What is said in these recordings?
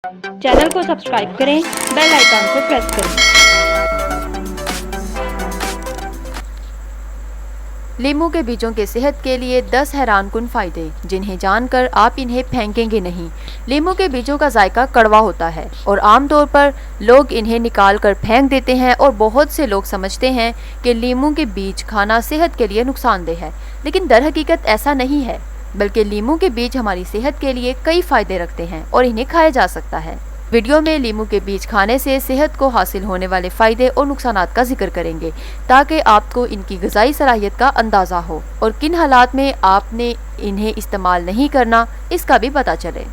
Channel को subscribe करें, bell icon को प्रेस करें। लीमू के बीजों के सेहत के लिए 10 हैरानकुन फ़ायदे जिन्हें जानकर आप इन्हें फेंकेंगे नहीं। लीमू के बीजों का जायका कड़वा होता है और आमतौर पर लोग इन्हें निकाल कर फेंक देते हैं और बहुत से लोग समझते हैं कि लीमू के बीज खाना सेहत के लिए नुकसानदेह है, लेकिन दर हकीकत ऐसा नहीं है, बल्कि लीमू के बीज हमारी सेहत के लिए कई फ़ायदे रखते हैं और इन्हें खाया जा सकता है। वीडियो में लीमू के बीज खाने से सेहत को हासिल होने वाले फ़ायदे और नुकसानात का जिक्र करेंगे ताकि आपको इनकी ग़िज़ाई सलाहियत का अंदाज़ा हो और किन हालात में आपने इन्हें इस्तेमाल नहीं करना इसका भी पता चले।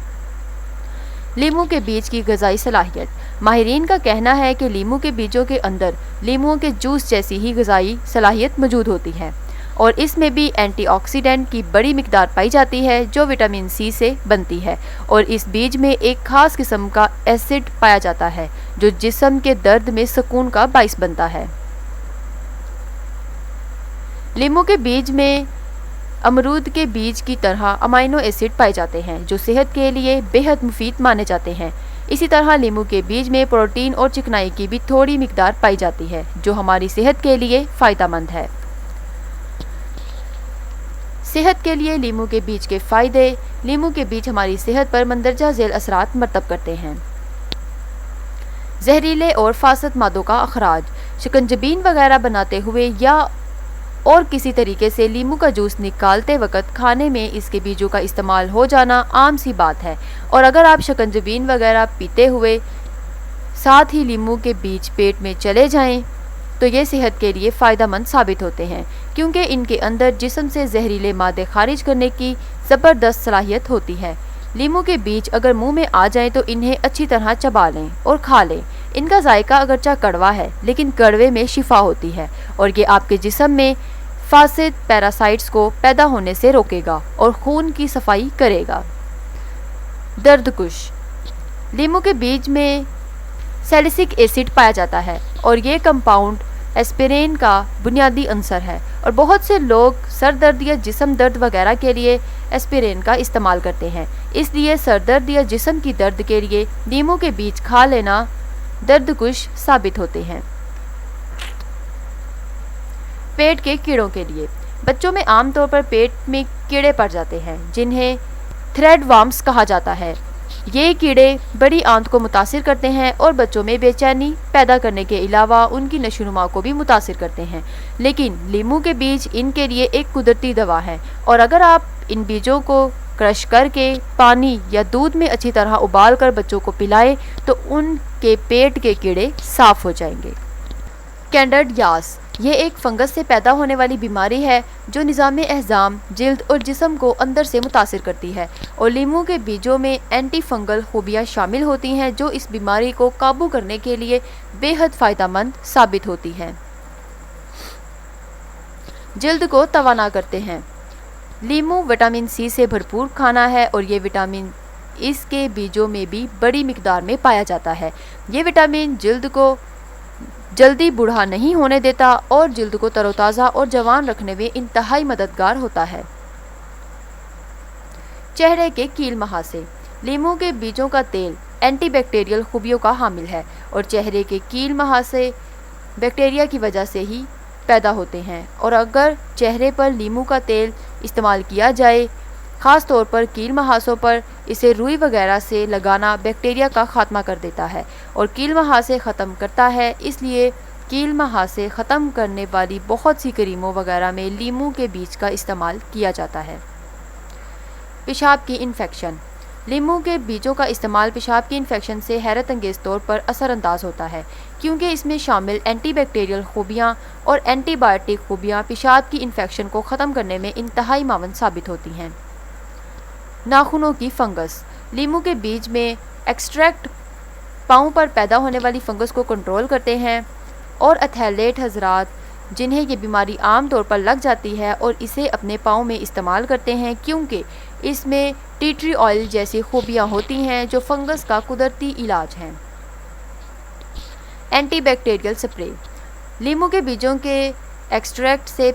लीमू के बीज की ग़िज़ाई सलाहियत। माहिरीन का कहना है कि लीमू के बीजों के अंदर लीमुओं के जूस जैसी ही ग़िज़ाई सलाहियत मौजूद होती है और इसमें भी एंटीऑक्सीडेंट की बड़ी मिकदार पाई जाती है जो विटामिन सी से बनती है, और इस बीज में एक ख़ास किस्म का एसिड पाया जाता है जो जिस्म के दर्द में सुकून का बाइस बनता है। लीमू के बीज में अमरूद के बीज की तरह अमाइनो एसिड पाए जाते हैं जो सेहत के लिए बेहद मुफीद माने जाते हैं। इसी तरह लीमू के बीज में प्रोटीन और चिकनाई की भी थोड़ी मिकदार पाई जाती है जो हमारी सेहत के लिए फ़ायदेमंद है। सेहत के लिए लीमू के बीज के फ़ायदे। लीमू के बीज हमारी सेहत पर मंदरजा झेल असरात मरतब करते हैं। जहरीले और फासद मादों का अखराज। शिकंजबीन वगैरह बनाते हुए या और किसी तरीके से लीमू का जूस निकालते वक्त खाने में इसके बीजों का इस्तेमाल हो जाना आम सी बात है, और अगर आप शिकंजबीन वगैरह पीते हुए साथ ही लीमू के बीज पेट में चले जाएं तो ये सेहत के लिए फ़ायदेमंद साबित होते हैं क्योंकि इनके अंदर जिस्म से जहरीले मादे खारिज करने की ज़बरदस्त सलाहियत होती है। लीमू के बीज अगर मुंह में आ जाएं तो इन्हें अच्छी तरह चबा लें और खा लें। इनका जायका अगरचा कड़वा है लेकिन कड़वे में शिफा होती है और ये आपके जिस्म में फासिद पैरासाइट्स को पैदा होने से रोकेगा और खून की सफाई करेगा। दर्दकुश। लीमू के बीज में सैलिसिक एसिड पाया जाता है और ये कंपाउंड एस्पिरिन का बुनियादी अंसर है, और बहुत से लोग सर दर्द या जिस्म दर्द वगैरह के लिए एस्पिरिन का इस्तेमाल करते हैं। इसलिए सर दर्द या जिस्म की दर्द के लिए लीमू के बीज खा लेना दर्दकुश साबित होते हैं। पेट के कीड़ों के लिए। बच्चों में आमतौर पर पेट में कीड़े पड़ जाते हैं जिन्हें थ्रेड वर्म्स कहा जाता है। ये कीड़े बड़ी आंत को मुतासिर करते हैं और बच्चों में बेचैनी पैदा करने के अलावा उनकी नशोनुमा को भी मुतासिर करते हैं, लेकिन लीमू के बीज इनके लिए एक कुदरती दवा है, और अगर आप इन बीजों को क्रश करके पानी या दूध में अच्छी तरह उबाल कर बच्चों को पिलाएं तो उनके पेट के कीड़े साफ हो जाएंगे। कैंडर्ड यास। ये एक फंगस से पैदा होने वाली बीमारी है जो निज़ाम एहजाम, जिल्द और जिस्म को अंदर से मुतासिर करती है, और लीमू के बीजों में एंटी फंगल खूबियाँ शामिल होती हैं जो इस बीमारी को काबू करने के लिए बेहद फ़ायदेमंद साबित होती हैं। जिल्द को तवाना करते हैं। लीमू विटामिन सी से भरपूर खाना है और ये विटामिन इसके बीजों में भी बड़ी मिकदार में पाया जाता है। ये विटामिन जिल्द को जल्दी बूढ़ा नहीं होने देता और जिल्द को तरोताज़ा और जवान रखने में इंतहाई मददगार होता है। चेहरे के कील महासे। लीमू के बीजों का तेल एंटीबैक्टीरियल खूबियों का हामिल है और चेहरे के कील महासे बैक्टीरिया की वजह से ही पैदा होते हैं, और अगर चेहरे पर लीमू का तेल इस्तेमाल किया जाए ख़ास तौर पर कील महासों पर, इसे रुई वगैरह से लगाना बैक्टीरिया का ख़ात्मा कर देता है और कील महासे ख़त्म करता है। इसलिए कील महासे ख़त्म करने वाली बहुत सी क्रीमों वगैरह में लीमू के बीज का इस्तेमाल किया जाता है। पेशाब की इन्फेक्शन। लीमू के बीजों का इस्तेमाल पेशाब की इन्फेक्शन से हैरत अंगेज़ तौर पर असरअंदाज होता है क्योंकि इसमें शामिल एंटीबैक्टीरियल खूबियाँ और एंटीबायोटिक खूबियाँ पेशाब की इन्फेक्शन को ख़त्म करने में इंतहाई मावन साबित होती हैं। नाखूनों की फंगस। लीमू के बीज में एक्सट्रैक्ट पाँव पर पैदा होने वाली फंगस को कंट्रोल करते हैं, और एथलीट हजरात जिन्हें ये बीमारी आम तौर पर लग जाती है और इसे अपने पाँव में इस्तेमाल करते हैं क्योंकि इसमें टी ट्री ऑयल जैसी खूबियाँ होती हैं जो फंगस का कुदरती इलाज हैं। Antibacterial spray. लीमू के बीजों के एक्सट्रैक्ट से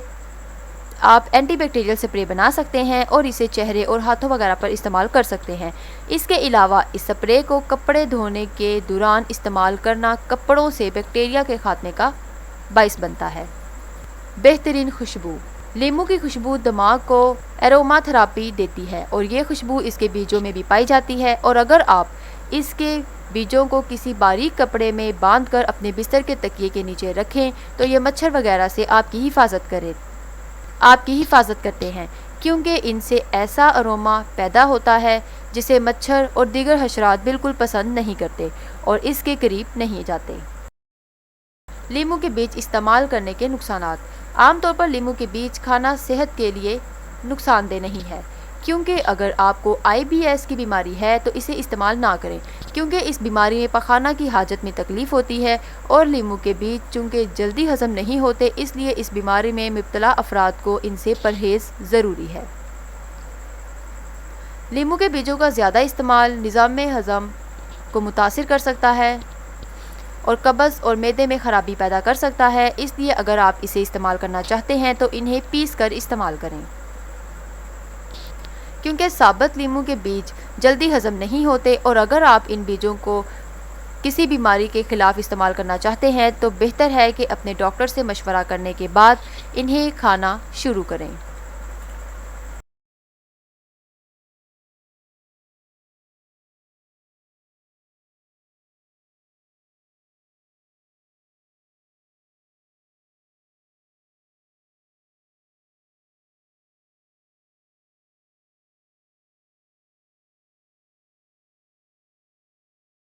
آپ اینٹی بیکٹیریل سپرے بنا سکتے ہیں اور اسے چہرے اور ہاتھوں وغیرہ پر استعمال کر سکتے ہیں۔ اس کے علاوہ اس سپرے کو کپڑے دھونے کے دوران استعمال کرنا کپڑوں سے بیکٹیریا کے خاتمے کا باعث بنتا ہے۔ بہترین خوشبو۔ لیموں کی خوشبو دماغ کو ایروما تھراپی دیتی ہے اور یہ خوشبو اس کے بیجوں میں بھی پائی جاتی ہے، اور اگر آپ اس کے بیجوں کو کسی باریک کپڑے میں باندھ کر اپنے بستر کے تکیے کے نیچے رکھیں تو یہ مچھر وغیرہ سے آپ کی حفاظت کرتے ہیں، کیونکہ ان سے ایسا اروما پیدا ہوتا ہے جسے مچھر اور دیگر حشرات بالکل پسند نہیں کرتے اور اس کے قریب نہیں جاتے۔ لیموں کے بیج استعمال کرنے کے نقصانات۔ عام طور پر لیموں کے بیج کھانا صحت کے لیے نقصان دہ نہیں ہے، کیونکہ اگر آپ کو IBS کی بیماری ہے تو اسے استعمال نہ کریں، کیونکہ اس بیماری میں پخانہ کی حاجت میں تکلیف ہوتی ہے، اور لیموں کے بیج چونکہ جلدی ہضم نہیں ہوتے، اس لیے اس بیماری میں مبتلا افراد کو ان سے پرہیز ضروری ہے۔ لیموں کے بیجوں کا زیادہ استعمال نظام ہضم کو متاثر کر سکتا ہے اور قبض اور معدے میں خرابی پیدا کر سکتا ہے، اس لیے اگر آپ اسے استعمال کرنا چاہتے ہیں تو انہیں پیس کر استعمال کریں۔ کیونکہ ثابت لیموں کے بیج جلدی ہضم نہیں ہوتے، اور اگر آپ ان بیجوں کو کسی بیماری کے خلاف استعمال کرنا چاہتے ہیں تو بہتر ہے کہ اپنے ڈاکٹر سے مشورہ کرنے کے بعد انہیں کھانا شروع کریں۔